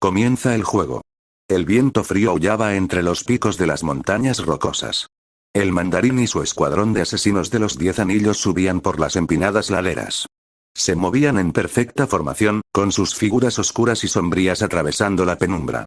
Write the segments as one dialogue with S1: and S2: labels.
S1: Comienza el juego. El viento frío aullaba entre los picos de las montañas rocosas. El mandarín y su escuadrón de asesinos de los 10 anillos subían por las empinadas laderas. Se movían en perfecta formación, con sus figuras oscuras y sombrías atravesando la penumbra.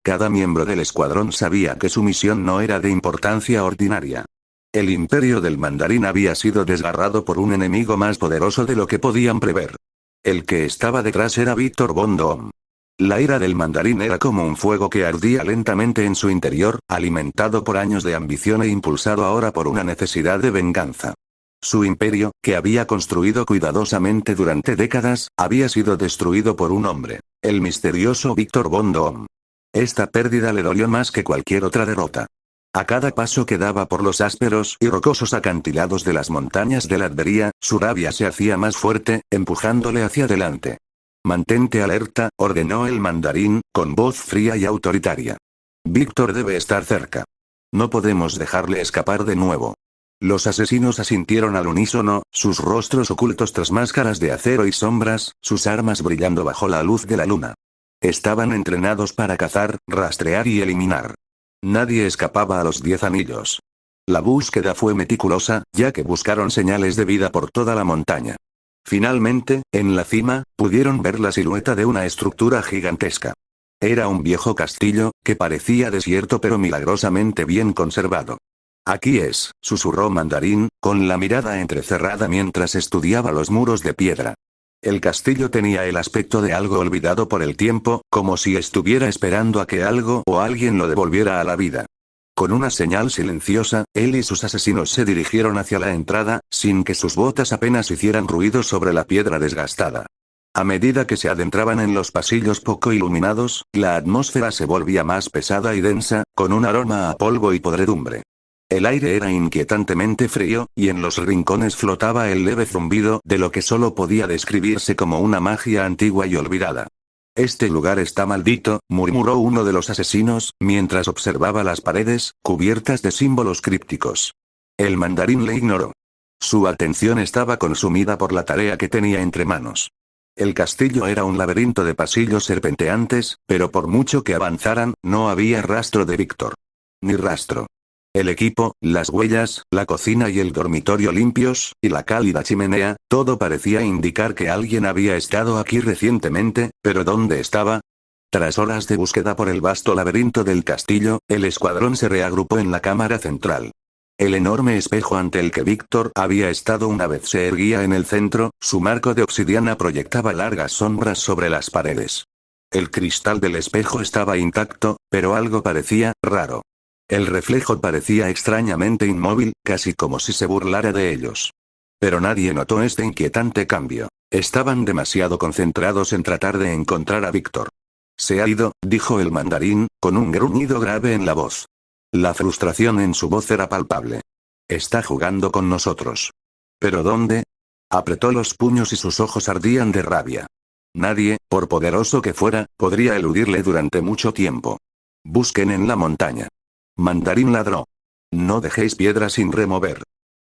S1: Cada miembro del escuadrón sabía que su misión no era de importancia ordinaria. El imperio del mandarín había sido desgarrado por un enemigo más poderoso de lo que podían prever. El que estaba detrás era Víctor Von Doom. La ira del mandarín era como un fuego que ardía lentamente en su interior, alimentado por años de ambición e impulsado ahora por una necesidad de venganza. Su imperio, que había construido cuidadosamente durante décadas, había sido destruido por un hombre, el misterioso Víctor Von Doom. Esta pérdida le dolió más que cualquier otra derrota. A cada paso que daba por los ásperos y rocosos acantilados de las montañas de la Advería, su rabia se hacía más fuerte, empujándole hacia adelante. Mantente alerta, ordenó el mandarín, con voz fría y autoritaria. Víctor debe estar cerca. No podemos dejarle escapar de nuevo. Los asesinos asintieron al unísono, sus rostros ocultos tras máscaras de acero y sombras, sus armas brillando bajo la luz de la luna. Estaban entrenados para cazar, rastrear y eliminar. Nadie escapaba a los 10 anillos. La búsqueda fue meticulosa, ya que buscaron señales de vida por toda la montaña. Finalmente, en la cima, pudieron ver la silueta de una estructura gigantesca. Era un viejo castillo, que parecía desierto pero milagrosamente bien conservado. Aquí es, susurró Mandarín, con la mirada entrecerrada mientras estudiaba los muros de piedra. El castillo tenía el aspecto de algo olvidado por el tiempo, como si estuviera esperando a que algo o alguien lo devolviera a la vida. Con una señal silenciosa, él y sus asesinos se dirigieron hacia la entrada, sin que sus botas apenas hicieran ruido sobre la piedra desgastada. A medida que se adentraban en los pasillos poco iluminados, la atmósfera se volvía más pesada y densa, con un aroma a polvo y podredumbre. El aire era inquietantemente frío, y en los rincones flotaba el leve zumbido de lo que solo podía describirse como una magia antigua y olvidada. Este lugar está maldito, murmuró uno de los asesinos, mientras observaba las paredes, cubiertas de símbolos crípticos. El mandarín le ignoró. Su atención estaba consumida por la tarea que tenía entre manos. El castillo era un laberinto de pasillos serpenteantes, pero por mucho que avanzaran, no había rastro de Víctor. Ni rastro. El equipo, las huellas, la cocina y el dormitorio limpios, y la cálida chimenea, todo parecía indicar que alguien había estado aquí recientemente, pero ¿dónde estaba? Tras horas de búsqueda por el vasto laberinto del castillo, el escuadrón se reagrupó en la cámara central. El enorme espejo ante el que Víctor había estado una vez se erguía en el centro, su marco de obsidiana proyectaba largas sombras sobre las paredes. El cristal del espejo estaba intacto, pero algo parecía raro. El reflejo parecía extrañamente inmóvil, casi como si se burlara de ellos. Pero nadie notó este inquietante cambio. Estaban demasiado concentrados en tratar de encontrar a Víctor. Se ha ido, dijo el mandarín, con un gruñido grave en la voz. La frustración en su voz era palpable. Está jugando con nosotros. ¿Pero dónde? Apretó los puños y sus ojos ardían de rabia. Nadie, por poderoso que fuera, podría eludirle durante mucho tiempo. Busquen en la montaña. Mandarín ladró. No dejéis piedra sin remover.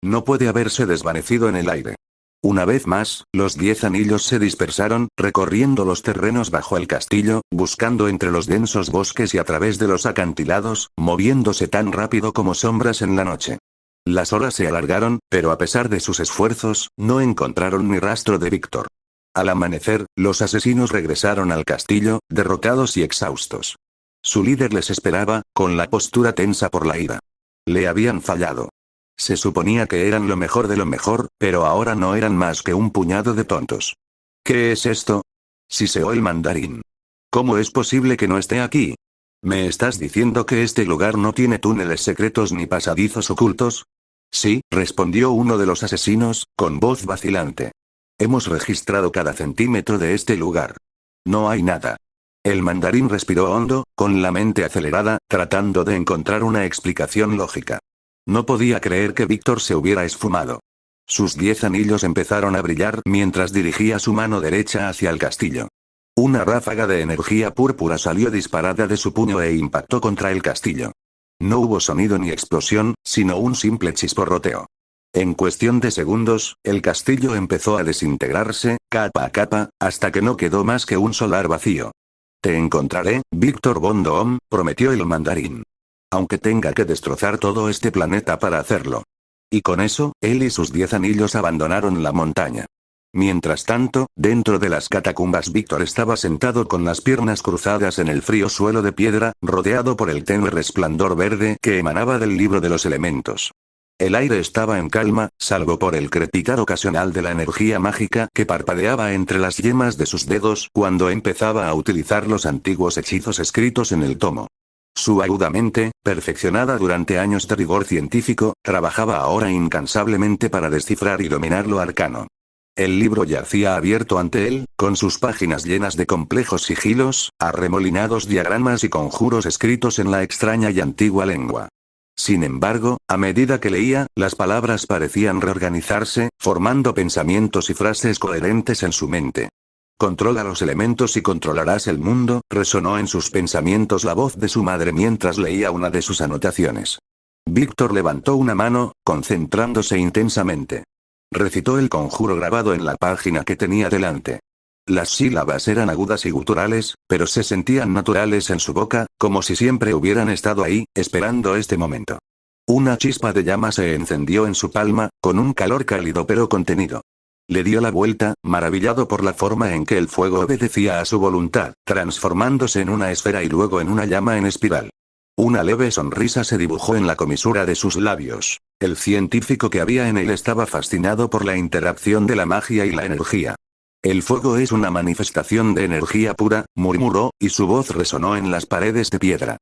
S1: No puede haberse desvanecido en el aire. Una vez más, los 10 anillos se dispersaron, recorriendo los terrenos bajo el castillo, buscando entre los densos bosques y a través de los acantilados, moviéndose tan rápido como sombras en la noche. Las horas se alargaron, pero a pesar de sus esfuerzos, no encontraron ni rastro de Víctor. Al amanecer, los asesinos regresaron al castillo, derrotados y exhaustos. Su líder les esperaba, con la postura tensa por la ira. Le habían fallado. Se suponía que eran lo mejor de lo mejor, pero ahora no eran más que un puñado de tontos. ¿Qué es esto? Siseó el mandarín. ¿Cómo es posible que no esté aquí? ¿Me estás diciendo que este lugar no tiene túneles secretos ni pasadizos ocultos? Sí, respondió uno de los asesinos, con voz vacilante. Hemos registrado cada centímetro de este lugar. No hay nada. El mandarín respiró hondo, con la mente acelerada, tratando de encontrar una explicación lógica. No podía creer que Víctor se hubiera esfumado. Sus 10 anillos empezaron a brillar mientras dirigía su mano derecha hacia el castillo. Una ráfaga de energía púrpura salió disparada de su puño e impactó contra el castillo. No hubo sonido ni explosión, sino un simple chisporroteo. En cuestión de segundos, el castillo empezó a desintegrarse, capa a capa, hasta que no quedó más que un solar vacío. Te encontraré, Víctor Von Doom, prometió el mandarín. Aunque tenga que destrozar todo este planeta para hacerlo. Y con eso, él y sus 10 anillos abandonaron la montaña. Mientras tanto, dentro de las catacumbas Víctor estaba sentado con las piernas cruzadas en el frío suelo de piedra, rodeado por el tenue resplandor verde que emanaba del libro de los elementos. El aire estaba en calma, salvo por el crepitar ocasional de la energía mágica que parpadeaba entre las yemas de sus dedos cuando empezaba a utilizar los antiguos hechizos escritos en el tomo. Su aguda mente, perfeccionada durante años de rigor científico, trabajaba ahora incansablemente para descifrar y dominar lo arcano. El libro yacía abierto ante él, con sus páginas llenas de complejos sigilos, arremolinados diagramas y conjuros escritos en la extraña y antigua lengua. Sin embargo, a medida que leía, las palabras parecían reorganizarse, formando pensamientos y frases coherentes en su mente. Controla los elementos y controlarás el mundo, resonó en sus pensamientos la voz de su madre mientras leía una de sus anotaciones. Víctor levantó una mano, concentrándose intensamente. Recitó el conjuro grabado en la página que tenía delante. Las sílabas eran agudas y guturales, pero se sentían naturales en su boca, como si siempre hubieran estado ahí, esperando este momento. Una chispa de llama se encendió en su palma, con un calor cálido pero contenido. Le dio la vuelta, maravillado por la forma en que el fuego obedecía a su voluntad, transformándose en una esfera y luego en una llama en espiral. Una leve sonrisa se dibujó en la comisura de sus labios. El científico que había en él estaba fascinado por la interacción de la magia y la energía. El fuego es una manifestación de energía pura, murmuró, y su voz resonó en las paredes de piedra.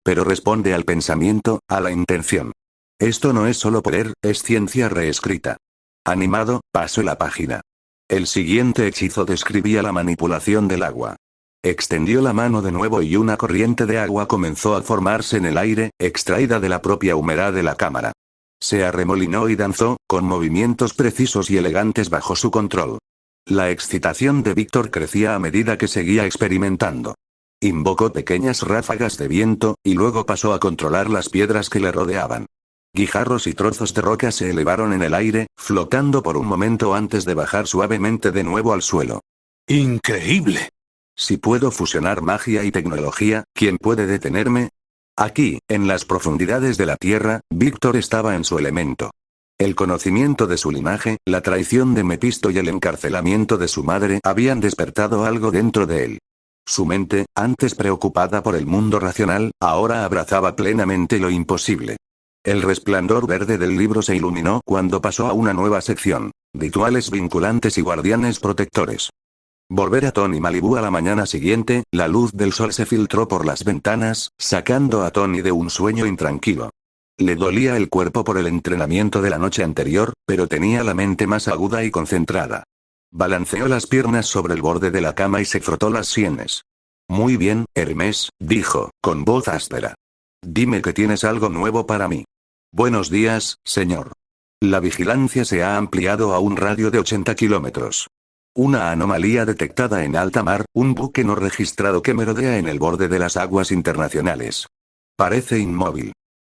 S1: Pero responde al pensamiento, a la intención. Esto no es solo poder, es ciencia reescrita. Animado, pasó la página. El siguiente hechizo describía la manipulación del agua. Extendió la mano de nuevo y una corriente de agua comenzó a formarse en el aire, extraída de la propia humedad de la cámara. Se arremolinó y danzó, con movimientos precisos y elegantes bajo su control. La excitación de Víctor crecía a medida que seguía experimentando. Invocó pequeñas ráfagas de viento, y luego pasó a controlar las piedras que le rodeaban. Guijarros y trozos de roca se elevaron en el aire, flotando por un momento antes de bajar suavemente de nuevo al suelo.
S2: ¡Increíble!
S1: Si puedo fusionar magia y tecnología, ¿quién puede detenerme? Aquí, en las profundidades de la Tierra, Víctor estaba en su elemento. El conocimiento de su linaje, la traición de Mepisto y el encarcelamiento de su madre habían despertado algo dentro de él. Su mente, antes preocupada por el mundo racional, ahora abrazaba plenamente lo imposible. El resplandor verde del libro se iluminó cuando pasó a una nueva sección: rituales vinculantes y guardianes protectores. Volver a Tony Malibu a la mañana siguiente, la luz del sol se filtró por las ventanas, sacando a Tony de un sueño intranquilo. Le dolía el cuerpo por el entrenamiento de la noche anterior, pero tenía la mente más aguda y concentrada. Balanceó las piernas sobre el borde de la cama y se frotó las sienes. Muy bien, Hermes, dijo, con voz áspera. Dime que tienes algo nuevo para mí. Buenos días, señor. La vigilancia se ha ampliado a un radio de 80 kilómetros. Una anomalía detectada en alta mar, un buque no registrado que merodea en el borde de las aguas internacionales. Parece inmóvil.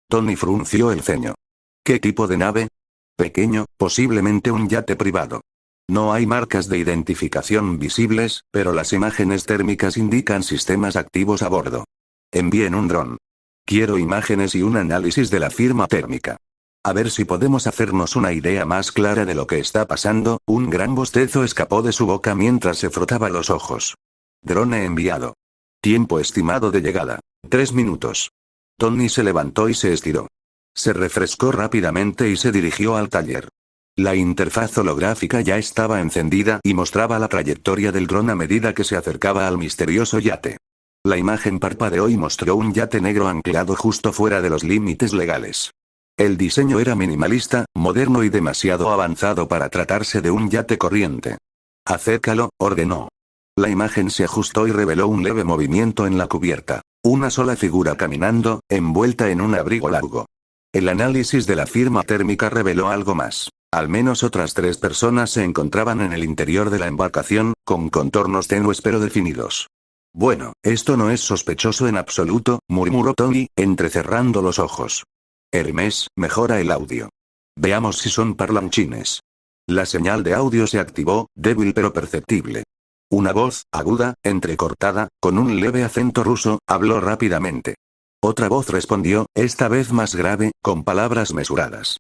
S1: Tony frunció el ceño. ¿Qué tipo de nave? Pequeño, posiblemente un yate privado. No hay marcas de identificación visibles, pero las imágenes térmicas indican sistemas activos a bordo. Envíen un dron. Quiero imágenes y un análisis de la firma térmica. A ver si podemos hacernos una idea más clara de lo que está pasando. Un gran bostezo escapó de su boca mientras se frotaba los ojos. Drone enviado. Tiempo estimado de llegada: 3 minutos. Tony se levantó y se estiró. Se refrescó rápidamente y se dirigió al taller. La interfaz holográfica ya estaba encendida y mostraba la trayectoria del dron a medida que se acercaba al misterioso yate. La imagen parpadeó y mostró un yate negro anclado justo fuera de los límites legales. El diseño era minimalista, moderno y demasiado avanzado para tratarse de un yate corriente. Acércalo, ordenó. La imagen se ajustó y reveló un leve movimiento en la cubierta. Una sola figura caminando, envuelta en un abrigo largo. El análisis de la firma térmica reveló algo más. Al menos otras 3 personas se encontraban en el interior de la embarcación, con contornos tenues pero definidos. Bueno, esto no es sospechoso en absoluto, murmuró Tony, entrecerrando los ojos. Hermes, mejora el audio. Veamos si son parlanchines. La señal de audio se activó, débil pero perceptible. Una voz, aguda, entrecortada, con un leve acento ruso, habló rápidamente. Otra voz respondió, esta vez más grave, con palabras mesuradas.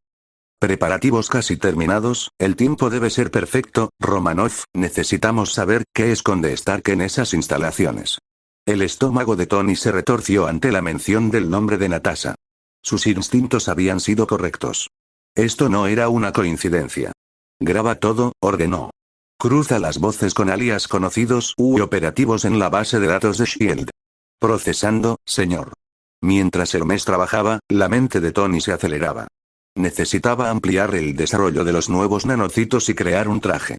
S1: Preparativos casi terminados, el tiempo debe ser perfecto, Romanov, necesitamos saber qué esconde Stark en esas instalaciones. El estómago de Tony se retorció ante la mención del nombre de Natasha. Sus instintos habían sido correctos. Esto no era una coincidencia. Graba todo, ordenó. Cruza las voces con alias conocidos u operativos en la base de datos de S.H.I.E.L.D. Procesando, señor. Mientras Hermes trabajaba, la mente de Tony se aceleraba. Necesitaba ampliar el desarrollo de los nuevos nanocitos y crear un traje.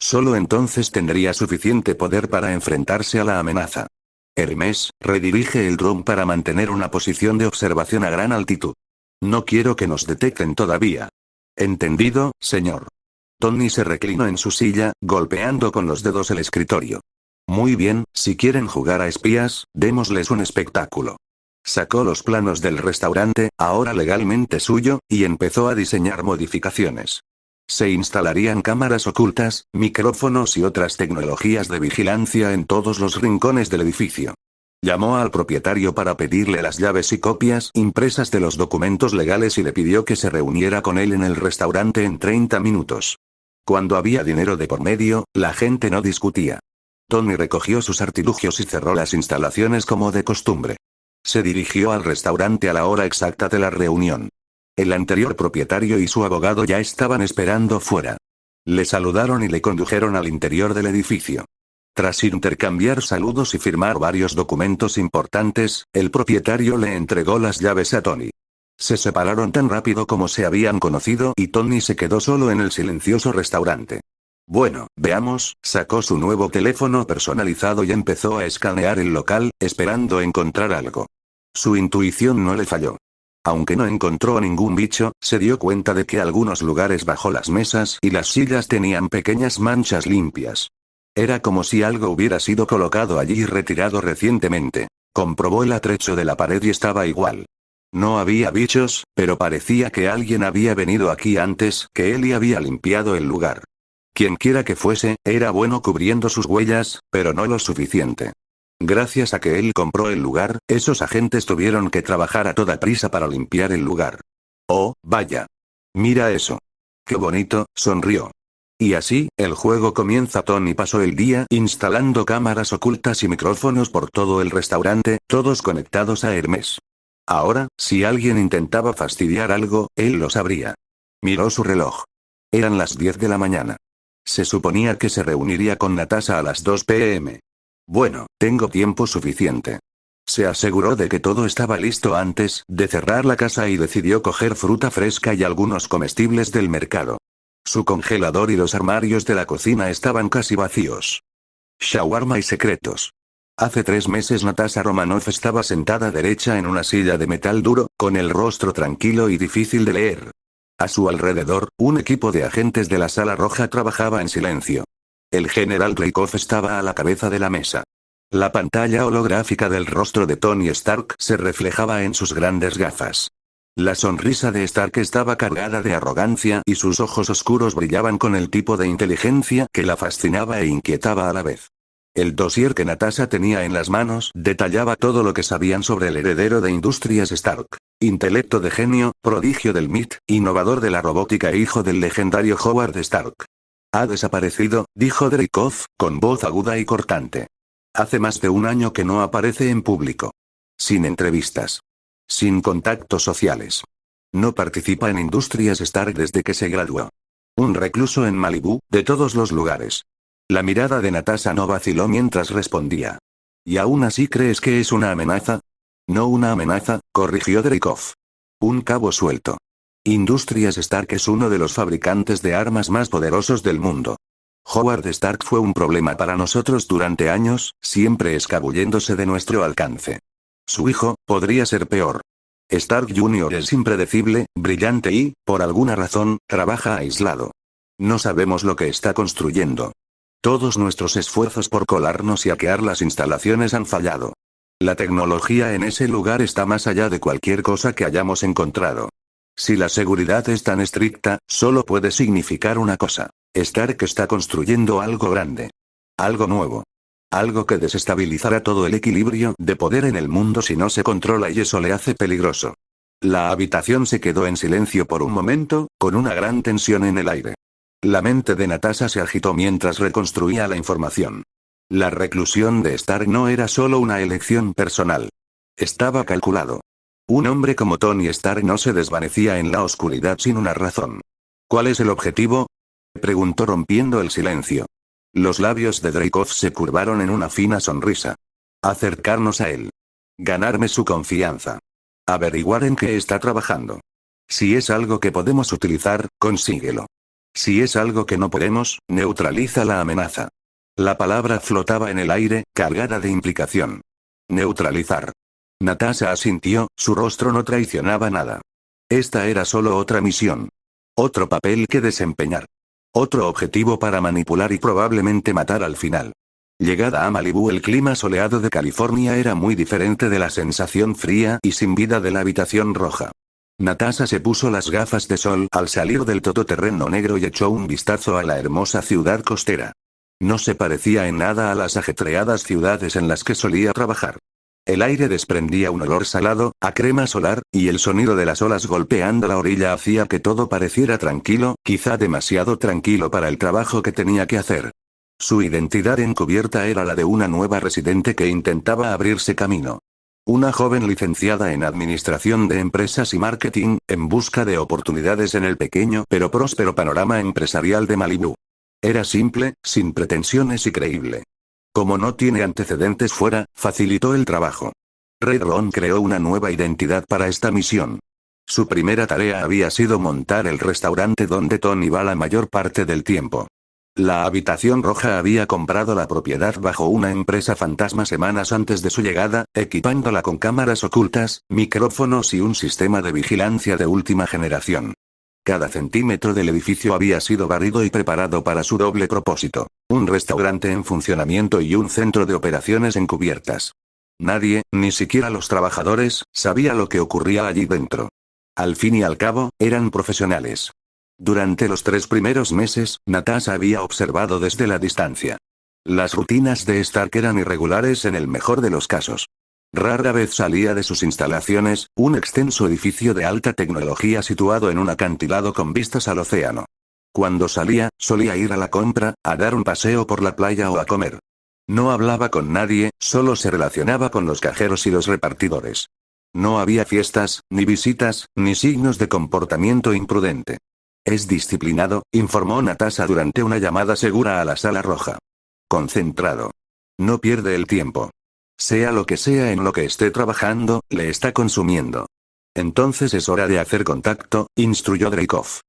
S1: Solo entonces tendría suficiente poder para enfrentarse a la amenaza. Hermes, redirige el dron para mantener una posición de observación a gran altitud. No quiero que nos detecten todavía. Entendido, señor. Tony se reclinó en su silla, golpeando con los dedos el escritorio. Muy bien, si quieren jugar a espías, démosles un espectáculo. Sacó los planos del restaurante, ahora legalmente suyo, y empezó a diseñar modificaciones. Se instalarían cámaras ocultas, micrófonos y otras tecnologías de vigilancia en todos los rincones del edificio. Llamó al propietario para pedirle las llaves y copias impresas de los documentos legales y le pidió que se reuniera con él en el restaurante en 30 minutos. Cuando había dinero de por medio, la gente no discutía. Tony recogió sus artilugios y cerró las instalaciones como de costumbre. Se dirigió al restaurante a la hora exacta de la reunión. El anterior propietario y su abogado ya estaban esperando fuera. Le saludaron y le condujeron al interior del edificio. Tras intercambiar saludos y firmar varios documentos importantes, el propietario le entregó las llaves a Tony. Se separaron tan rápido como se habían conocido y Tony se quedó solo en el silencioso restaurante. Bueno, veamos, sacó su nuevo teléfono personalizado y empezó a escanear el local, esperando encontrar algo. Su intuición no le falló. Aunque no encontró ningún bicho, se dio cuenta de que algunos lugares bajo las mesas y las sillas tenían pequeñas manchas limpias. Era como si algo hubiera sido colocado allí y retirado recientemente. Comprobó el atrecho de la pared y estaba igual. No había bichos, pero parecía que alguien había venido aquí antes, que él y había limpiado el lugar. Quienquiera que fuese, era bueno cubriendo sus huellas, pero no lo suficiente. Gracias a que él compró el lugar, esos agentes tuvieron que trabajar a toda prisa para limpiar el lugar. Oh, vaya. Mira eso. Qué bonito, sonrió. Y así, el juego comienza. Tony pasó el día instalando cámaras ocultas y micrófonos por todo el restaurante, todos conectados a Hermes. Ahora, si alguien intentaba fastidiar algo, él lo sabría. Miró su reloj. Eran las 10 de la mañana. Se suponía que se reuniría con Natasha a las 2 p.m. Bueno, tengo tiempo suficiente. Se aseguró de que todo estaba listo antes de cerrar la casa y decidió coger fruta fresca y algunos comestibles del mercado. Su congelador y los armarios de la cocina estaban casi vacíos. Shawarma y secretos. Hace 3 meses Natasha Romanov estaba sentada derecha en una silla de metal duro, con el rostro tranquilo y difícil de leer. A su alrededor, un equipo de agentes de la Sala Roja trabajaba en silencio. El general Dreykov estaba a la cabeza de la mesa. La pantalla holográfica del rostro de Tony Stark se reflejaba en sus grandes gafas. La sonrisa de Stark estaba cargada de arrogancia y sus ojos oscuros brillaban con el tipo de inteligencia que la fascinaba e inquietaba a la vez. El dossier que Natasha tenía en las manos detallaba todo lo que sabían sobre el heredero de Industrias Stark. Intelecto de genio, prodigio del MIT, innovador de la robótica e hijo del legendario Howard Stark. Ha desaparecido, dijo Dreykov, con voz aguda y cortante. Hace más de 1 año que no aparece en público. Sin entrevistas. Sin contactos sociales. No participa en Industrias Stark desde que se graduó. Un recluso en Malibú, de todos los lugares. La mirada de Natasha no vaciló mientras respondía. ¿Y aún así crees que es una amenaza? No una amenaza, corrigió Dreykov. Un cabo suelto. Industrias Stark es uno de los fabricantes de armas más poderosos del mundo. Howard Stark fue un problema para nosotros durante años, siempre escabulléndose de nuestro alcance. Su hijo, podría ser peor. Stark Jr. es impredecible, brillante y, por alguna razón, trabaja aislado. No sabemos lo que está construyendo. Todos nuestros esfuerzos por colarnos y hackear las instalaciones han fallado. La tecnología en ese lugar está más allá de cualquier cosa que hayamos encontrado. Si la seguridad es tan estricta, solo puede significar una cosa. Stark está construyendo algo grande. Algo nuevo. Algo que desestabilizará todo el equilibrio de poder en el mundo si no se controla y eso le hace peligroso. La habitación se quedó en silencio por un momento, con una gran tensión en el aire. La mente de Natasha se agitó mientras reconstruía la información. La reclusión de Stark no era solo una elección personal. Estaba calculado. Un hombre como Tony Stark no se desvanecía en la oscuridad sin una razón. ¿Cuál es el objetivo?, preguntó rompiendo el silencio. Los labios de Dreykov se curvaron en una fina sonrisa. Acercarnos a él. Ganarme su confianza. Averiguar en qué está trabajando. Si es algo que podemos utilizar, consíguelo. Si es algo que no podemos, neutraliza la amenaza. La palabra flotaba en el aire, cargada de implicación. Neutralizar. Natasha asintió, su rostro no traicionaba nada. Esta era solo otra misión. Otro papel que desempeñar. Otro objetivo para manipular y probablemente matar al final. Llegada a Malibú, el clima soleado de California era muy diferente de la sensación fría y sin vida de la habitación roja. Natasha se puso las gafas de sol al salir del todoterreno negro y echó un vistazo a la hermosa ciudad costera. No se parecía en nada a las ajetreadas ciudades en las que solía trabajar. El aire desprendía un olor salado, a crema solar, y el sonido de las olas golpeando la orilla hacía que todo pareciera tranquilo, quizá demasiado tranquilo para el trabajo que tenía que hacer. Su identidad encubierta era la de una nueva residente que intentaba abrirse camino. Una joven licenciada en Administración de Empresas y Marketing, en busca de oportunidades en el pequeño pero próspero panorama empresarial de Malibú. Era simple, sin pretensiones y creíble. Como no tiene antecedentes fuera, facilitó el trabajo. Red Ron creó una nueva identidad para esta misión. Su primera tarea había sido montar el restaurante donde Tony va la mayor parte del tiempo. La habitación roja había comprado la propiedad bajo una empresa fantasma semanas antes de su llegada, equipándola con cámaras ocultas, micrófonos y un sistema de vigilancia de última generación. Cada centímetro del edificio había sido barrido y preparado para su doble propósito: un restaurante en funcionamiento y un centro de operaciones encubiertas. Nadie, ni siquiera los trabajadores, sabía lo que ocurría allí dentro. Al fin y al cabo, eran profesionales. Durante los 3 primeros meses, Natasha había observado desde la distancia. Las rutinas de Stark eran irregulares en el mejor de los casos. Rara vez salía de sus instalaciones, un extenso edificio de alta tecnología situado en un acantilado con vistas al océano. Cuando salía, solía ir a la compra, a dar un paseo por la playa o a comer. No hablaba con nadie, solo se relacionaba con los cajeros y los repartidores. No había fiestas, ni visitas, ni signos de comportamiento imprudente. Es disciplinado, informó Natasha durante una llamada segura a la sala roja. Concentrado. No pierde el tiempo. Sea lo que sea en lo que esté trabajando, le está consumiendo. Entonces es hora de hacer contacto, instruyó Dreykov.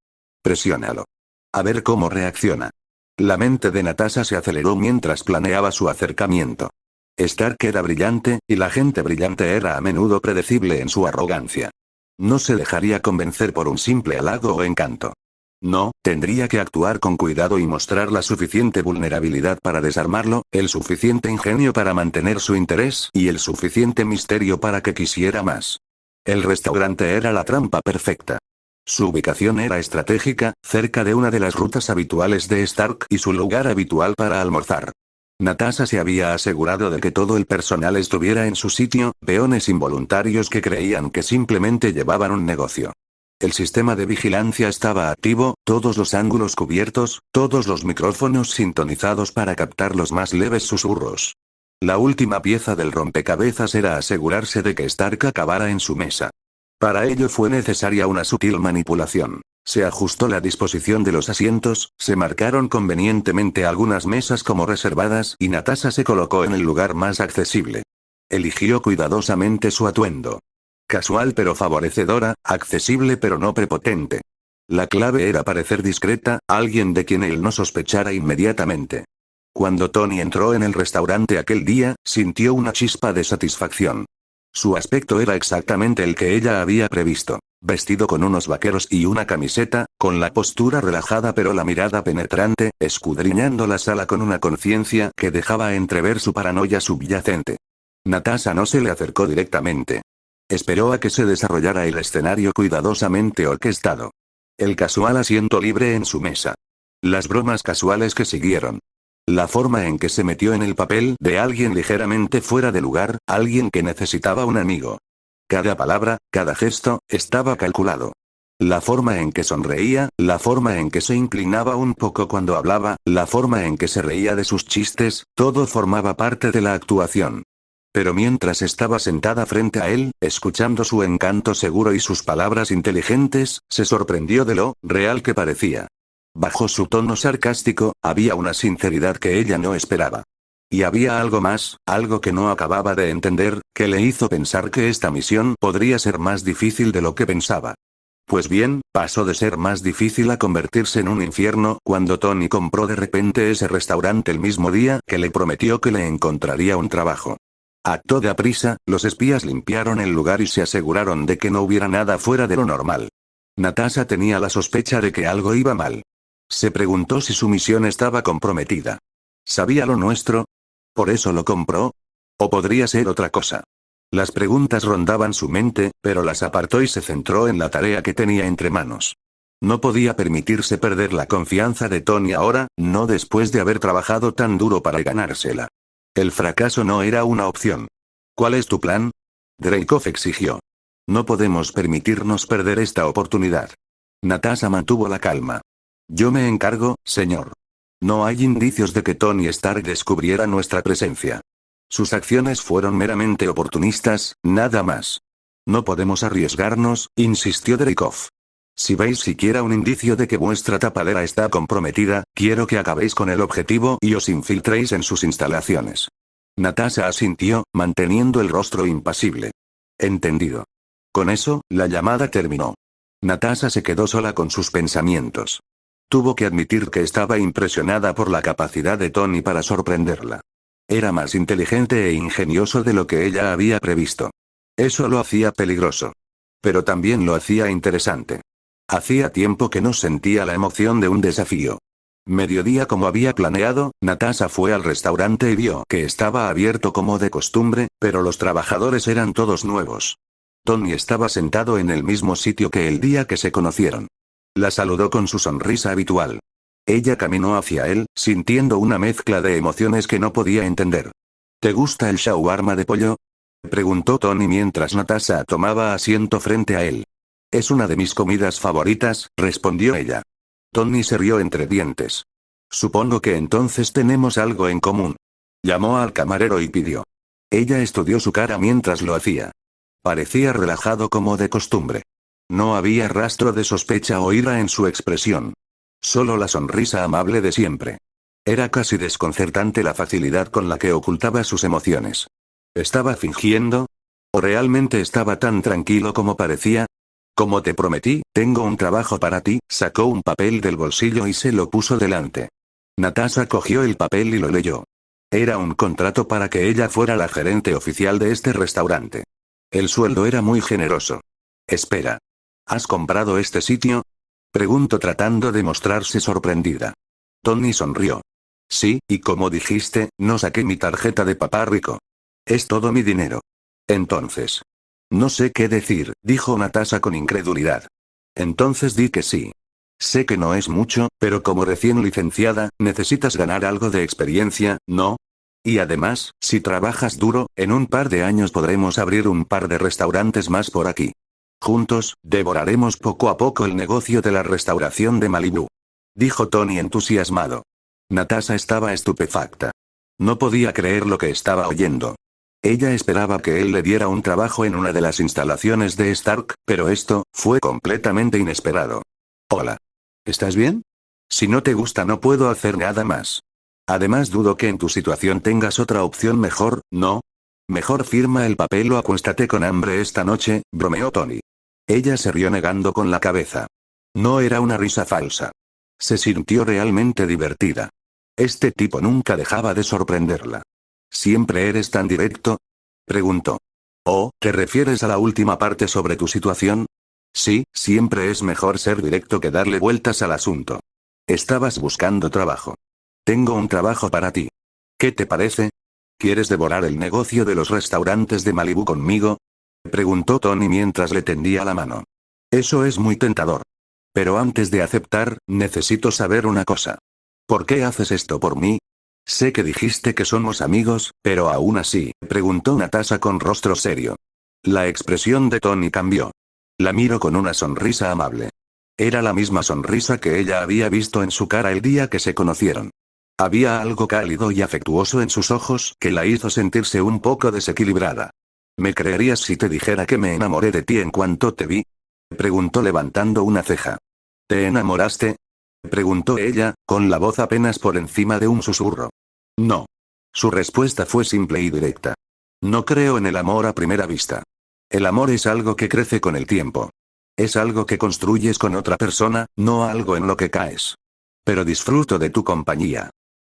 S1: Presiónalo. A ver cómo reacciona. La mente de Natasha se aceleró mientras planeaba su acercamiento. Stark era brillante, y la gente brillante era a menudo predecible en su arrogancia. No se dejaría convencer por un simple halago o encanto. No, tendría que actuar con cuidado y mostrar la suficiente vulnerabilidad para desarmarlo, el suficiente ingenio para mantener su interés y el suficiente misterio para que quisiera más. El restaurante era la trampa perfecta. Su ubicación era estratégica, cerca de una de las rutas habituales de Stark y su lugar habitual para almorzar. Natasha se había asegurado de que todo el personal estuviera en su sitio, peones involuntarios que creían que simplemente llevaban un negocio. El sistema de vigilancia estaba activo, todos los ángulos cubiertos, todos los micrófonos sintonizados para captar los más leves susurros. La última pieza del rompecabezas era asegurarse de que Stark acabara en su mesa. Para ello fue necesaria una sutil manipulación. Se ajustó la disposición de los asientos, se marcaron convenientemente algunas mesas como reservadas y Natasha se colocó en el lugar más accesible. Eligió cuidadosamente su atuendo. Casual pero favorecedora, accesible pero no prepotente. La clave era parecer discreta, alguien de quien él no sospechara inmediatamente. Cuando Tony entró en el restaurante aquel día, sintió una chispa de satisfacción. Su aspecto era exactamente el que ella había previsto. Vestido con unos vaqueros y una camiseta, con la postura relajada pero la mirada penetrante, escudriñando la sala con una conciencia que dejaba entrever su paranoia subyacente. Natasha no se le acercó directamente. Esperó a que se desarrollara el escenario cuidadosamente orquestado. El casual asiento libre en su mesa. Las bromas casuales que siguieron. La forma en que se metió en el papel de alguien ligeramente fuera de lugar, alguien que necesitaba un amigo. Cada palabra, cada gesto, estaba calculado. La forma en que sonreía, la forma en que se inclinaba un poco cuando hablaba, la forma en que se reía de sus chistes, todo formaba parte de la actuación. Pero mientras estaba sentada frente a él, escuchando su encanto seguro y sus palabras inteligentes, se sorprendió de lo real que parecía. Bajo su tono sarcástico, había una sinceridad que ella no esperaba. Y había algo más, algo que no acababa de entender, que le hizo pensar que esta misión podría ser más difícil de lo que pensaba. Pues bien, pasó de ser más difícil a convertirse en un infierno cuando Tony compró de repente ese restaurante el mismo día que le prometió que le encontraría un trabajo. A toda prisa, los espías limpiaron el lugar y se aseguraron de que no hubiera nada fuera de lo normal. Natasha tenía la sospecha de que algo iba mal. Se preguntó si su misión estaba comprometida. ¿Sabía lo nuestro? ¿Por eso lo compró? ¿O podría ser otra cosa? Las preguntas rondaban su mente, pero las apartó y se centró en la tarea que tenía entre manos. No podía permitirse perder la confianza de Tony ahora, no después de haber trabajado tan duro para ganársela. El fracaso no era una opción. ¿Cuál es tu plan? Dreykov exigió. No podemos permitirnos perder esta oportunidad. Natasha mantuvo la calma. Yo me encargo, señor. No hay indicios de que Tony Stark descubriera nuestra presencia. Sus acciones fueron meramente oportunistas, nada más. No podemos arriesgarnos, insistió Dreykov. Si veis siquiera un indicio de que vuestra tapadera está comprometida, quiero que acabéis con el objetivo y os infiltréis en sus instalaciones. Natasha asintió, manteniendo el rostro impasible. Entendido. Con eso, la llamada terminó. Natasha se quedó sola con sus pensamientos. Tuvo que admitir que estaba impresionada por la capacidad de Tony para sorprenderla. Era más inteligente e ingenioso de lo que ella había previsto. Eso lo hacía peligroso. Pero también lo hacía interesante. Hacía tiempo que no sentía la emoción de un desafío. Mediodía como había planeado, Natasha fue al restaurante y vio que estaba abierto como de costumbre, pero los trabajadores eran todos nuevos. Tony estaba sentado en el mismo sitio que el día que se conocieron. La saludó con su sonrisa habitual. Ella caminó hacia él, sintiendo una mezcla de emociones que no podía entender. ¿Te gusta el shawarma de pollo? Preguntó Tony mientras Natasha tomaba asiento frente a él. Es una de mis comidas favoritas, respondió ella. Tony se rió entre dientes. Supongo que entonces tenemos algo en común. Llamó al camarero y pidió. Ella estudió su cara mientras lo hacía. Parecía relajado como de costumbre. No había rastro de sospecha o ira en su expresión. Solo la sonrisa amable de siempre. Era casi desconcertante la facilidad con la que ocultaba sus emociones. ¿Estaba fingiendo? ¿O realmente estaba tan tranquilo como parecía? Como te prometí, tengo un trabajo para ti, sacó un papel del bolsillo y se lo puso delante. Natasha cogió el papel y lo leyó. Era un contrato para que ella fuera la gerente oficial de este restaurante. El sueldo era muy generoso. Espera. ¿Has comprado este sitio? Preguntó tratando de mostrarse sorprendida. Tony sonrió. Sí, y como dijiste, no saqué mi tarjeta de papá rico. Es todo mi dinero. Entonces. No sé qué decir, dijo Natasha con incredulidad. Entonces di que sí. Sé que no es mucho, pero como recién licenciada, necesitas ganar algo de experiencia, ¿no? Y además, si trabajas duro, en un par de años podremos abrir un par de restaurantes más por aquí. Juntos, devoraremos poco a poco el negocio de la restauración de Malibú. Dijo Tony entusiasmado. Natasha estaba estupefacta. No podía creer lo que estaba oyendo. Ella esperaba que él le diera un trabajo en una de las instalaciones de Stark, pero esto fue completamente inesperado. Hola. ¿Estás bien? Si no te gusta no puedo hacer nada más. Además dudo que en tu situación tengas otra opción mejor, ¿no? Mejor firma el papel o acuéstate con hambre esta noche, bromeó Tony. Ella se rió negando con la cabeza. No era una risa falsa. Se sintió realmente divertida. Este tipo nunca dejaba de sorprenderla. ¿Siempre eres tan directo? Preguntó. ¿Oh, te refieres a la última parte sobre tu situación? Sí, siempre es mejor ser directo que darle vueltas al asunto. Estabas buscando trabajo. Tengo un trabajo para ti. ¿Qué te parece? ¿Quieres devorar el negocio de los restaurantes de Malibú conmigo? Preguntó Tony mientras le tendía la mano. Eso es muy tentador. Pero antes de aceptar, necesito saber una cosa. ¿Por qué haces esto por mí? Sé que dijiste que somos amigos, pero aún así, preguntó Natasha con rostro serio. La expresión de Tony cambió. La miró con una sonrisa amable. Era la misma sonrisa que ella había visto en su cara el día que se conocieron. Había algo cálido y afectuoso en sus ojos que la hizo sentirse un poco desequilibrada. ¿Me creerías si te dijera que me enamoré de ti en cuanto te vi? Preguntó levantando una ceja. ¿Te enamoraste? Preguntó ella, con la voz apenas por encima de un susurro. No. Su respuesta fue simple y directa. No creo en el amor a primera vista. El amor es algo que crece con el tiempo. Es algo que construyes con otra persona, no algo en lo que caes. Pero disfruto de tu compañía.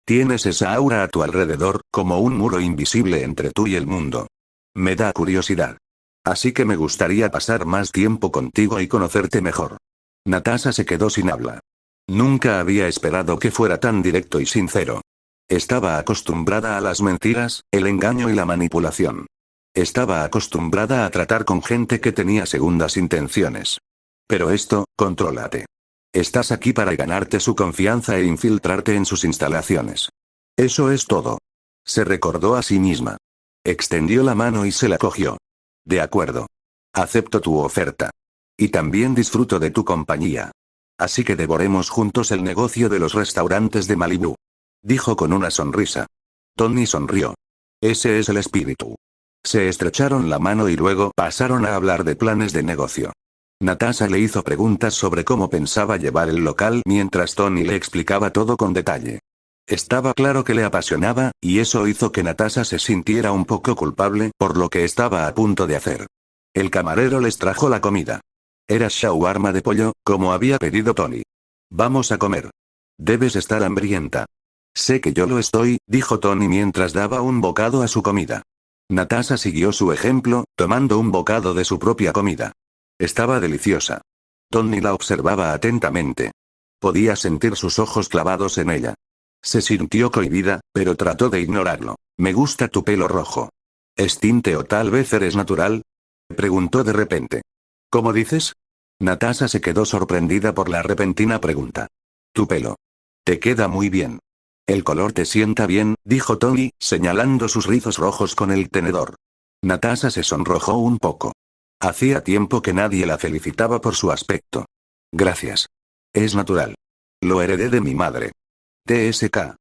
S1: Tienes esa aura a tu alrededor, como un muro invisible entre tú y el mundo. Me da curiosidad. Así que me gustaría pasar más tiempo contigo y conocerte mejor. Natasha se quedó sin habla. Nunca había esperado que fuera tan directo y sincero. Estaba acostumbrada a las mentiras, el engaño y la manipulación. Estaba acostumbrada a tratar con gente que tenía segundas intenciones. Pero esto, contrólate. Estás aquí para ganarte su confianza e infiltrarte en sus instalaciones. Eso es todo. Se recordó a sí misma. Extendió la mano y se la cogió. De acuerdo. Acepto tu oferta. Y también disfruto de tu compañía. Así que devoremos juntos el negocio de los restaurantes de Malibú. Dijo con una sonrisa. Tony sonrió. Ese es el espíritu. Se estrecharon la mano y luego pasaron a hablar de planes de negocio. Natasha le hizo preguntas sobre cómo pensaba llevar el local mientras Tony le explicaba todo con detalle. Estaba claro que le apasionaba, y eso hizo que Natasha se sintiera un poco culpable por lo que estaba a punto de hacer. El camarero les trajo la comida. Era shawarma de pollo, como había pedido Tony. Vamos a comer. Debes estar hambrienta. Sé que yo lo estoy, dijo Tony mientras daba un bocado a su comida. Natasha siguió su ejemplo, tomando un bocado de su propia comida. Estaba deliciosa. Tony la observaba atentamente. Podía sentir sus ojos clavados en ella. Se sintió cohibida, pero trató de ignorarlo. Me gusta tu pelo rojo. ¿Es tinte o tal vez eres natural? Preguntó de repente. ¿Cómo dices? Natasha se quedó sorprendida por la repentina pregunta. Tu pelo. Te queda muy bien. El color te sienta bien, dijo Tony, señalando sus rizos rojos con el tenedor. Natasha se sonrojó un poco. Hacía tiempo que nadie la felicitaba por su aspecto. Gracias. Es natural. Lo heredé de mi madre. TSK.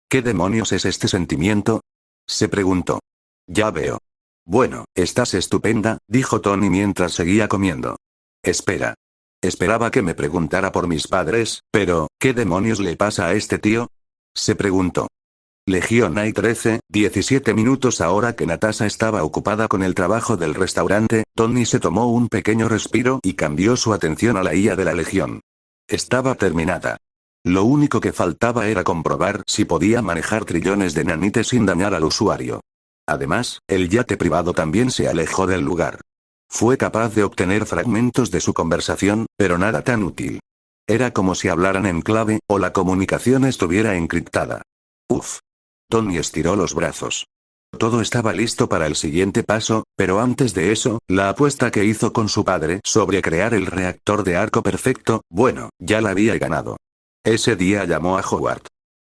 S1: ¿Qué demonios es este sentimiento? Se preguntó. Ya veo. Bueno, estás estupenda, dijo Tony mientras seguía comiendo. Espera. Esperaba que me preguntara por mis padres, pero, ¿qué demonios le pasa a este tío? Se preguntó. Legión hay 17 minutos. Ahora que Natasha estaba ocupada con el trabajo del restaurante, Tony se tomó un pequeño respiro y cambió su atención a la IA de la Legión. Estaba terminada. Lo único que faltaba era comprobar si podía manejar trillones de nanites sin dañar al usuario. Además, el yate privado también se alejó del lugar. Fue capaz de obtener fragmentos de su conversación, pero nada tan útil. Era como si hablaran en clave, o la comunicación estuviera encriptada. Uf. Tony estiró los brazos. Todo estaba listo para el siguiente paso, pero antes de eso, la apuesta que hizo con su padre sobre crear el reactor de arco perfecto, bueno, ya la había ganado. Ese día llamó a Howard.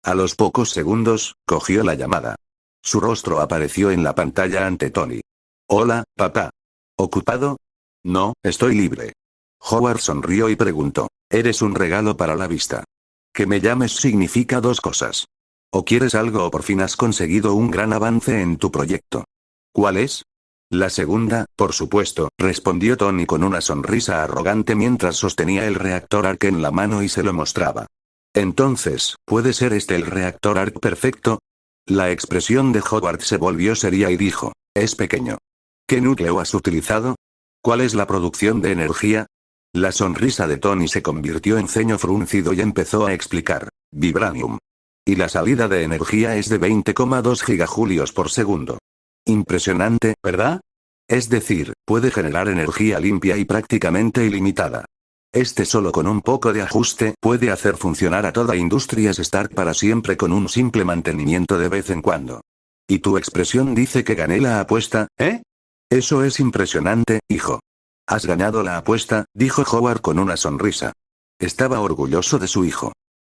S1: A los pocos segundos, cogió la llamada. Su rostro apareció en la pantalla ante Tony. Hola, papá. ¿Ocupado? No, estoy libre. Howard sonrió y preguntó. Eres un regalo para la vista. Que me llames significa dos cosas. O quieres algo o por fin has conseguido un gran avance en tu proyecto. ¿Cuál es? La segunda, por supuesto, respondió Tony con una sonrisa arrogante mientras sostenía el reactor ARC en la mano y se lo mostraba. Entonces, ¿puede ser este el reactor ARC perfecto? La expresión de Howard se volvió seria y dijo, es pequeño. ¿Qué núcleo has utilizado? ¿Cuál es la producción de energía? La sonrisa de Tony se convirtió en ceño fruncido y empezó a explicar. Vibranium. Y la salida de energía es de 20,2 gigajulios por segundo. Impresionante, ¿verdad? Es decir, puede generar energía limpia y prácticamente ilimitada. Solo con un poco de ajuste puede hacer funcionar a toda Industrias Stark para siempre con un simple mantenimiento de vez en cuando. ¿Y tu expresión dice que gané la apuesta, eh? Eso es impresionante, hijo. Has ganado la apuesta, dijo Howard con una sonrisa. Estaba orgulloso de su hijo.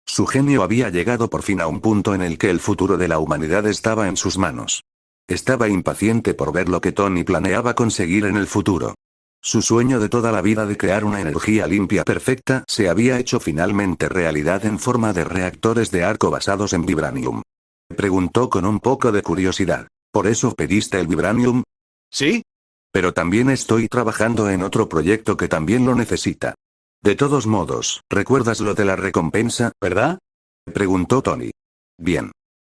S1: Su genio había llegado por fin a un punto en el que el futuro de la humanidad estaba en sus manos. Estaba impaciente por ver lo que Tony planeaba conseguir en el futuro. Su sueño de toda la vida de crear una energía limpia perfecta se había hecho finalmente realidad en forma de reactores de arco basados en vibranium. Preguntó con un poco de curiosidad. ¿Por eso pediste el vibranium?
S2: ¿Sí?
S1: Pero también estoy trabajando en otro proyecto que también lo necesita. De todos modos, ¿recuerdas lo de la recompensa, verdad? Preguntó Tony. Bien.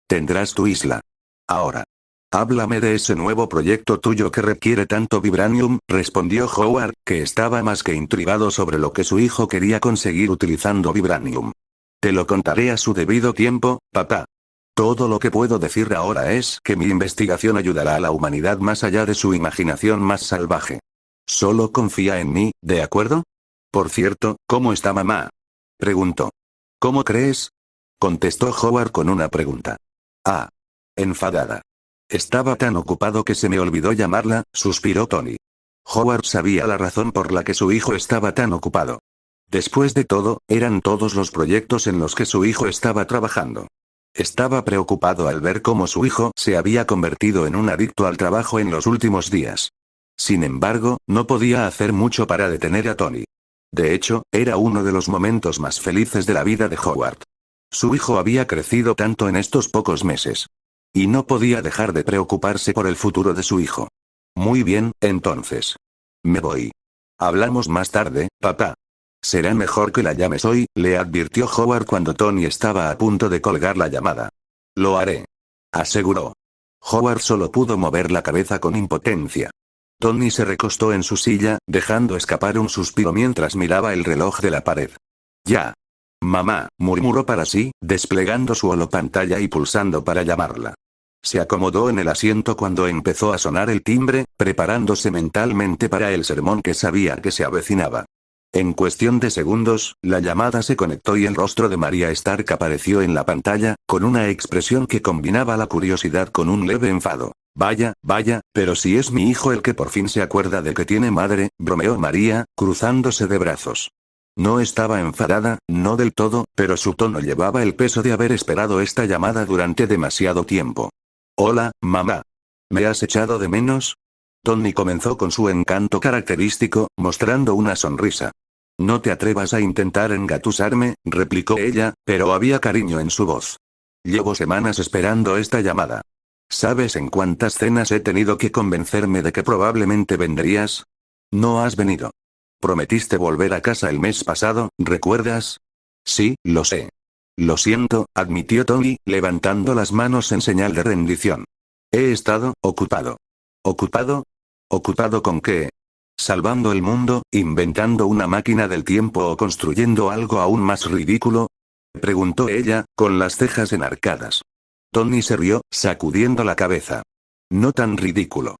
S1: Tendrás tu isla. Ahora. Háblame de ese nuevo proyecto tuyo que requiere tanto vibranium, respondió Howard, que estaba más que intrigado sobre lo que su hijo quería conseguir utilizando vibranium. Te lo contaré a su debido tiempo, papá. Todo lo que puedo decir ahora es que mi investigación ayudará a la humanidad más allá de su imaginación más salvaje. Solo confía en mí, ¿de acuerdo? Por cierto, ¿cómo está mamá? Preguntó. ¿Cómo crees? Contestó Howard con una pregunta. Ah. Enfadada. Estaba tan ocupado que se me olvidó llamarla, suspiró Tony. Howard sabía la razón por la que su hijo estaba tan ocupado. Después de todo, eran todos los proyectos en los que su hijo estaba trabajando. Estaba preocupado al ver cómo su hijo se había convertido en un adicto al trabajo en los últimos días. Sin embargo, no podía hacer mucho para detener a Tony. De hecho, era uno de los momentos más felices de la vida de Howard. Su hijo había crecido tanto en estos pocos meses. Y no podía dejar de preocuparse por el futuro de su hijo. Muy bien, entonces. Me voy. Hablamos más tarde, papá. Será mejor que la llames hoy, le advirtió Howard cuando Tony estaba a punto de colgar la llamada. Lo haré. Aseguró. Howard solo pudo mover la cabeza con impotencia. Tony se recostó en su silla, dejando escapar un suspiro mientras miraba el reloj de la pared. Ya. Mamá, murmuró para sí, desplegando su holopantalla y pulsando para llamarla. Se acomodó en el asiento cuando empezó a sonar el timbre, preparándose mentalmente para el sermón que sabía que se avecinaba. En cuestión de segundos, la llamada se conectó y el rostro de María Stark apareció en la pantalla, con una expresión que combinaba la curiosidad con un leve enfado. Vaya, pero si es mi hijo el que por fin se acuerda de que tiene madre, bromeó María, cruzándose de brazos. No estaba enfadada, no del todo, pero su tono llevaba el peso de haber esperado esta llamada durante demasiado tiempo. Hola, mamá. ¿Me has echado de menos? Tony comenzó con su encanto característico, mostrando una sonrisa. No te atrevas a intentar engatusarme, replicó ella, pero había cariño en su voz. Llevo semanas esperando esta llamada. ¿Sabes en cuántas cenas he tenido que convencerme de que probablemente vendrías? No has venido. Prometiste volver a casa el mes pasado, ¿recuerdas? Sí, lo sé. Lo siento, admitió Tony, levantando las manos en señal de rendición. He estado ocupado. ¿Ocupado? ¿Ocupado con qué? ¿Salvando el mundo, inventando una máquina del tiempo o construyendo algo aún más ridículo? Preguntó ella, con las cejas enarcadas. Tony se rió, sacudiendo la cabeza. No tan ridículo.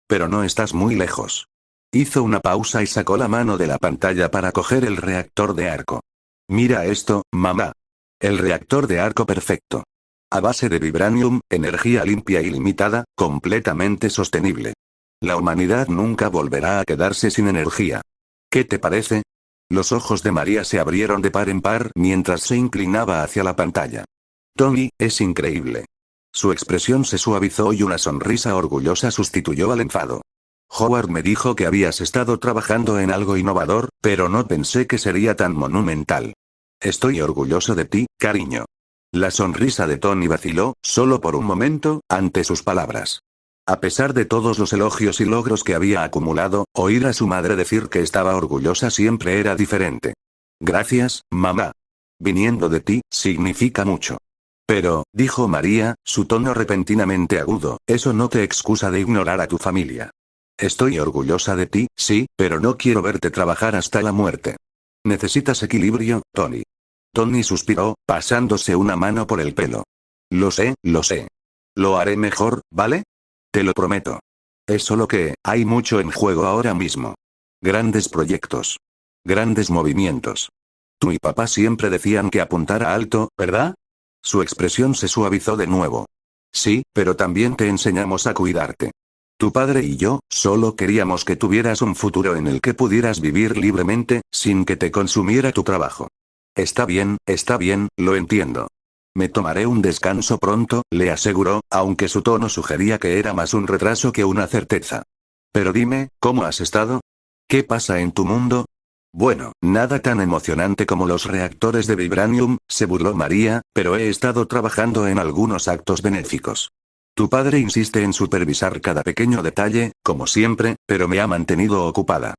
S1: Pero no estás muy lejos. Hizo una pausa y sacó la mano de la pantalla para coger el reactor de arco. Mira esto, mamá. El reactor de arco perfecto. A base de vibranium, energía limpia y limitada, completamente sostenible. La humanidad nunca volverá a quedarse sin energía. ¿Qué te parece? Los ojos de María se abrieron de par en par mientras se inclinaba hacia la pantalla. Tony, es increíble. Su expresión se suavizó y una sonrisa orgullosa sustituyó al enfado. Howard me dijo que habías estado trabajando en algo innovador, pero no pensé que sería tan monumental. Estoy orgulloso de ti, cariño. La sonrisa de Tony vaciló, solo por un momento, ante sus palabras. A pesar de todos los elogios y logros que había acumulado, oír a su madre decir que estaba orgullosa siempre era diferente. Gracias, mamá. Viniendo de ti, significa mucho. Pero, dijo María, su tono repentinamente agudo, eso no te excusa de ignorar a tu familia. Estoy orgullosa de ti, sí, pero no quiero verte trabajar hasta la muerte. Necesitas equilibrio, Tony. Tony suspiró, pasándose una mano por el pelo. Lo sé, lo sé. Lo haré mejor, ¿vale? Te lo prometo. Es solo que, hay mucho en juego ahora mismo. Grandes proyectos. Grandes movimientos. Tú y papá siempre decían que apuntara alto, ¿verdad? Su expresión se suavizó de nuevo. Sí, pero también te enseñamos a cuidarte. Tu padre y yo, solo queríamos que tuvieras un futuro en el que pudieras vivir libremente, sin que te consumiera tu trabajo. Está bien, lo entiendo. Me tomaré un descanso pronto, le aseguró, aunque su tono sugería que era más un retraso que una certeza. Pero dime, ¿cómo has estado? ¿Qué pasa en tu mundo? Bueno, nada tan emocionante como los reactores de Vibranium, se burló María, pero he estado trabajando en algunos actos benéficos. Tu padre insiste en supervisar cada pequeño detalle, como siempre, pero me ha mantenido ocupada.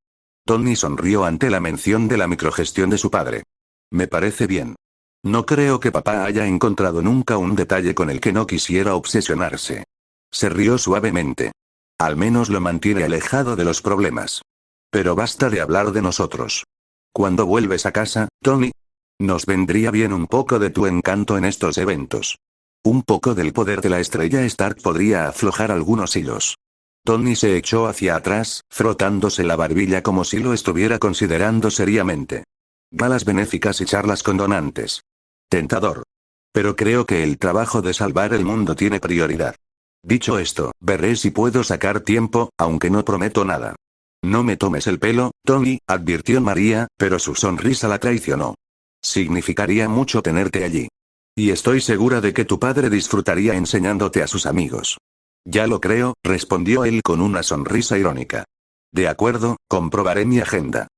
S1: Tony sonrió ante la mención de la microgestión de su padre. Me parece bien. No creo que papá haya encontrado nunca un detalle con el que no quisiera obsesionarse. Se rió suavemente. Al menos lo mantiene alejado de los problemas. Pero basta de hablar de nosotros. ¿Cuándo vuelves a casa, Tony? Nos vendría bien un poco de tu encanto en estos eventos. Un poco del poder de la estrella Stark podría aflojar algunos hilos. Tony se echó hacia atrás, frotándose la barbilla como si lo estuviera considerando seriamente. Galas benéficas y charlas con donantes. Tentador. Pero creo que el trabajo de salvar el mundo tiene prioridad. Dicho esto, veré si puedo sacar tiempo, aunque no prometo nada. No me tomes el pelo, Tony, advirtió María, pero su sonrisa la traicionó. Significaría mucho tenerte allí. Y estoy segura de que tu padre disfrutaría enseñándote a sus amigos. Ya lo creo, respondió él con una sonrisa irónica. De acuerdo, comprobaré mi agenda.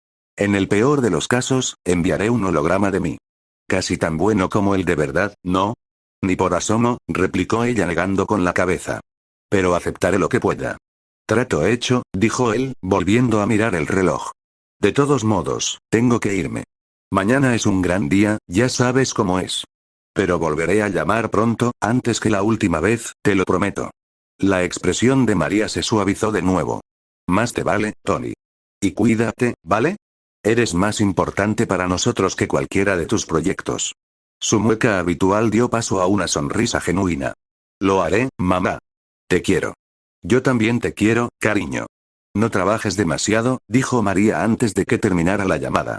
S1: En el peor de los casos, enviaré un holograma de mí. Casi tan bueno como el de verdad, ¿no? Ni por asomo, replicó ella negando con la cabeza. Pero aceptaré lo que pueda. Trato hecho, dijo él, volviendo a mirar el reloj. De todos modos, tengo que irme. Mañana es un gran día, ya sabes cómo es. Pero volveré a llamar pronto, antes que la última vez, te lo prometo. La expresión de María se suavizó de nuevo. Más te vale, Tony. Y cuídate, ¿vale? Eres más importante para nosotros que cualquiera de tus proyectos. Su mueca habitual dio paso a una sonrisa genuina. Lo haré, mamá. Te quiero. Yo también te quiero, cariño. No trabajes demasiado, dijo María antes de que terminara la llamada.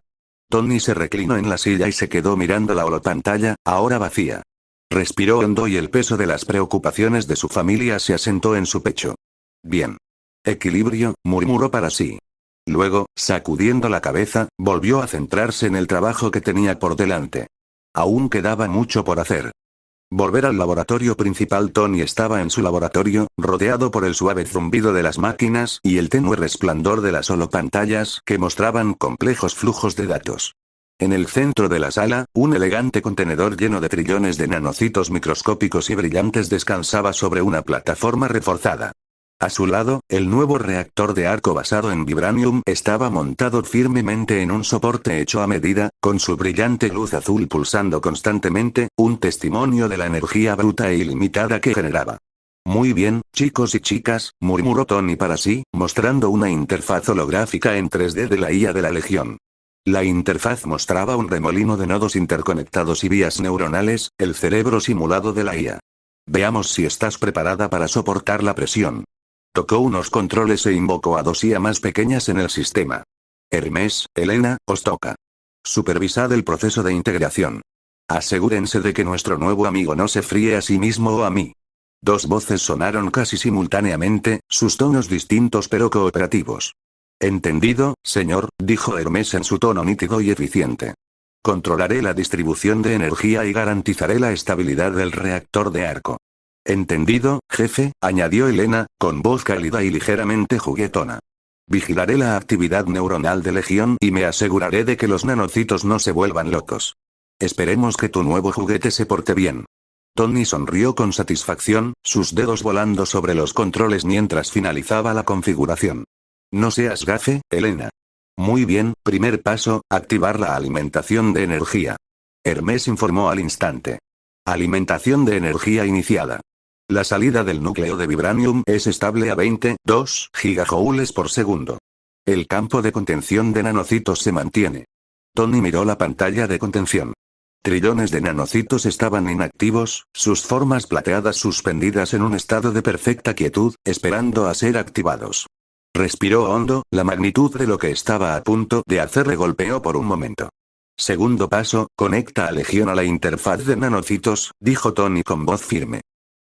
S1: Tony se reclinó en la silla y se quedó mirando la holopantalla, ahora vacía. Respiró hondo y el peso de las preocupaciones de su familia se asentó en su pecho. Bien. Equilibrio, murmuró para sí. Luego, sacudiendo la cabeza, volvió a centrarse en el trabajo que tenía por delante. Aún quedaba mucho por hacer. Volver al laboratorio principal. Tony estaba en su laboratorio, rodeado por el suave zumbido de las máquinas y el tenue resplandor de las holopantallas que mostraban complejos flujos de datos. En el centro de la sala, un elegante contenedor lleno de trillones de nanocitos microscópicos y brillantes descansaba sobre una plataforma reforzada. A su lado, el nuevo reactor de arco basado en vibranium estaba montado firmemente en un soporte hecho a medida, con su brillante luz azul pulsando constantemente, un testimonio de la energía bruta e ilimitada que generaba. Muy bien, chicos y chicas, murmuró Tony para sí, mostrando una interfaz holográfica en 3D de la IA de la Legión. La interfaz mostraba un remolino de nodos interconectados y vías neuronales, el cerebro simulado de la IA. Veamos si estás preparada para soportar la presión. Tocó unos controles e invocó a dos IA más pequeñas en el sistema. Hermes, Elena, os toca. Supervisad el proceso de integración. Asegúrense de que nuestro nuevo amigo no se fríe a sí mismo o a mí. Dos voces sonaron casi simultáneamente, sus tonos distintos pero cooperativos. Entendido, señor, dijo Hermes en su tono nítido y eficiente. Controlaré la distribución de energía y garantizaré la estabilidad del reactor de arco. Entendido, jefe, añadió Elena, con voz cálida y ligeramente juguetona. Vigilaré la actividad neuronal de Legión y me aseguraré de que los nanocitos no se vuelvan locos. Esperemos que tu nuevo juguete se porte bien. Tony sonrió con satisfacción, sus dedos volando sobre los controles mientras finalizaba la configuración. No seas gafe, Elena. Muy bien, primer paso, activar la alimentación de energía. Hermes informó al instante. Alimentación de energía iniciada. La salida del núcleo de vibranium es estable a 22 gigajoules por segundo. El campo de contención de nanocitos se mantiene. Tony miró la pantalla de contención. Trillones de nanocitos estaban inactivos, sus formas plateadas suspendidas en un estado de perfecta quietud, esperando a ser activados. Respiró hondo, la magnitud de lo que estaba a punto de hacer le golpeó por un momento. Segundo paso, conecta a Legión a la interfaz de nanocitos, dijo Tony con voz firme.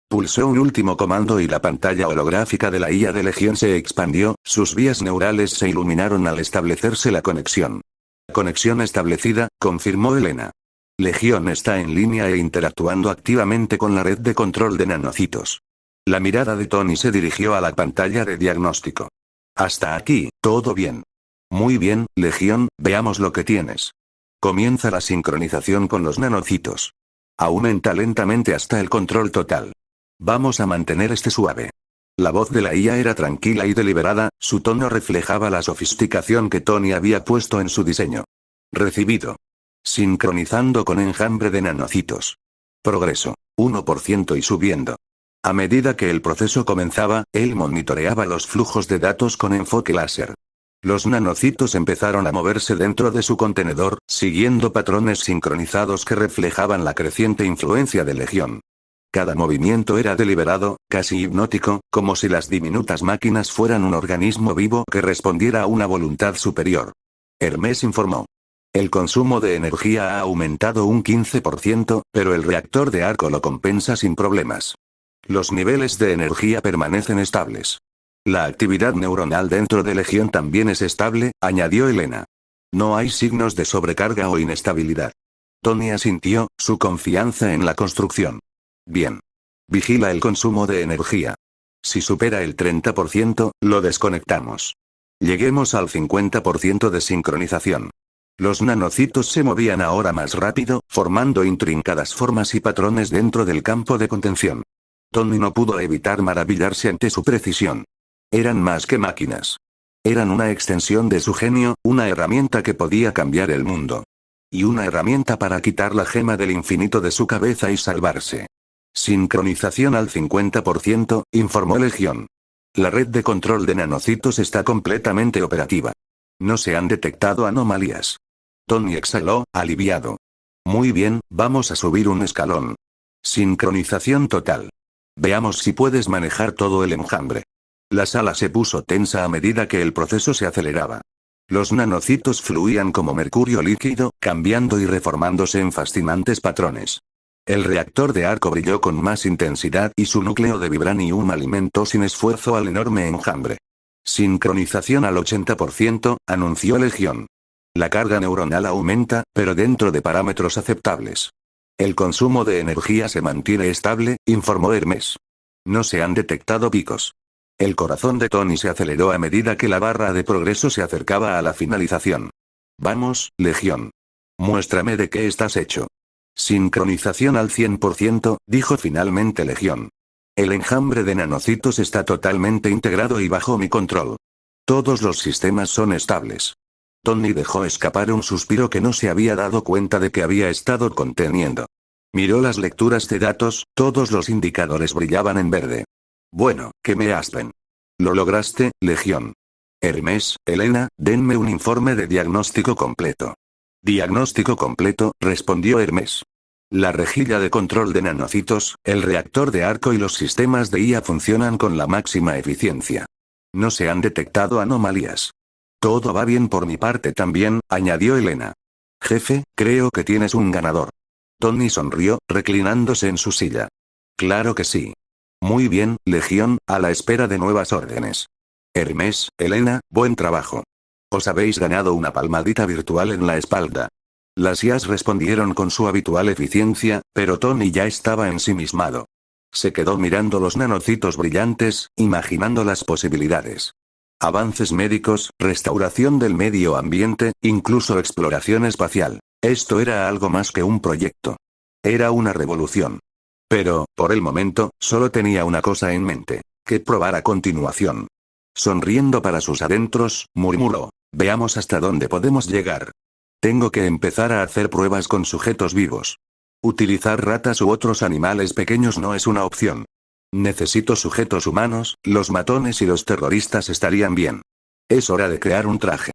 S1: Pulsó un último comando y la pantalla holográfica de la IA de Legión se expandió, sus vías neurales se iluminaron al establecerse la conexión. Conexión establecida, confirmó Elena. Legión está en línea e interactuando activamente con la red de control de nanocitos. La mirada de Tony se dirigió a la pantalla de diagnóstico. Hasta aquí, todo bien. Muy bien, Legión, veamos lo que tienes. Comienza la sincronización con los nanocitos. Aumenta lentamente hasta el control total. Vamos a mantener este suave. La voz de la IA era tranquila y deliberada, su tono reflejaba la sofisticación que Tony había puesto en su diseño. Recibido. Sincronizando con enjambre de nanocitos. Progreso. 1% y subiendo. A medida que el proceso comenzaba, él monitoreaba los flujos de datos con enfoque láser. Los nanocitos empezaron a moverse dentro de su contenedor, siguiendo patrones sincronizados que reflejaban la creciente influencia de Legión. Cada movimiento era deliberado, casi hipnótico, como si las diminutas máquinas fueran un organismo vivo que respondiera a una voluntad superior. Hermes informó. El consumo de energía ha aumentado un 15%, pero el reactor de arco lo compensa sin problemas. Los niveles de energía permanecen estables. La actividad neuronal dentro de Legión también es estable, añadió Elena. No hay signos de sobrecarga o inestabilidad. Tony asintió, su confianza en la construcción. Bien. Vigila el consumo de energía. Si supera el 30%, lo desconectamos. Lleguemos al 50% de sincronización. Los nanocitos se movían ahora más rápido, formando intrincadas formas y patrones dentro del campo de contención. Tony no pudo evitar maravillarse ante su precisión. Eran más que máquinas. Eran una extensión de su genio, una herramienta que podía cambiar el mundo. Y una herramienta para quitar la gema del infinito de su cabeza y salvarse. Sincronización al 50%, informó Legión. La red de control de nanocitos está completamente operativa. No se han detectado anomalías. Tony exhaló, aliviado. Muy bien, vamos a subir un escalón. Sincronización total. Veamos si puedes manejar todo el enjambre. La sala se puso tensa a medida que el proceso se aceleraba. Los nanocitos fluían como mercurio líquido, cambiando y reformándose en fascinantes patrones. El reactor de arco brilló con más intensidad y su núcleo de vibranium alimentó sin esfuerzo al enorme enjambre. Sincronización al 80%, anunció Legión. La carga neuronal aumenta, pero dentro de parámetros aceptables. El consumo de energía se mantiene estable, informó Hermes. No se han detectado picos. El corazón de Tony se aceleró a medida que la barra de progreso se acercaba a la finalización. Vamos, Legión. Muéstrame de qué estás hecho. Sincronización al 100%, dijo finalmente Legión. El enjambre de nanocitos está totalmente integrado y bajo mi control. Todos los sistemas son estables. Tony dejó escapar un suspiro que no se había dado cuenta de que había estado conteniendo. Miró las lecturas de datos, todos los indicadores brillaban en verde. Bueno, que me aspen. Lo lograste, Legión. Hermes, Elena, denme un informe de diagnóstico completo. Diagnóstico completo, respondió Hermes. La rejilla de control de nanocitos, el reactor de arco y los sistemas de IA funcionan con la máxima eficiencia. No se han detectado anomalías. Todo va bien por mi parte también, añadió Elena. Jefe, creo que tienes un ganador. Tony sonrió, reclinándose en su silla. Claro que sí. Muy bien, Legión, a la espera de nuevas órdenes. Hermes, Elena, buen trabajo. Os habéis ganado una palmadita virtual en la espalda. Las IAs respondieron con su habitual eficiencia, pero Tony ya estaba ensimismado. Se quedó mirando los nanocitos brillantes, imaginando las posibilidades. Avances médicos, restauración del medio ambiente, incluso exploración espacial. Esto era algo más que un proyecto. Era una revolución. Pero, por el momento, solo tenía una cosa en mente. ¿Qué probar a continuación? Sonriendo para sus adentros, murmuró. Veamos hasta dónde podemos llegar. Tengo que empezar a hacer pruebas con sujetos vivos. Utilizar ratas u otros animales pequeños no es una opción. Necesito sujetos humanos, los matones y los terroristas estarían bien. Es hora de crear un traje.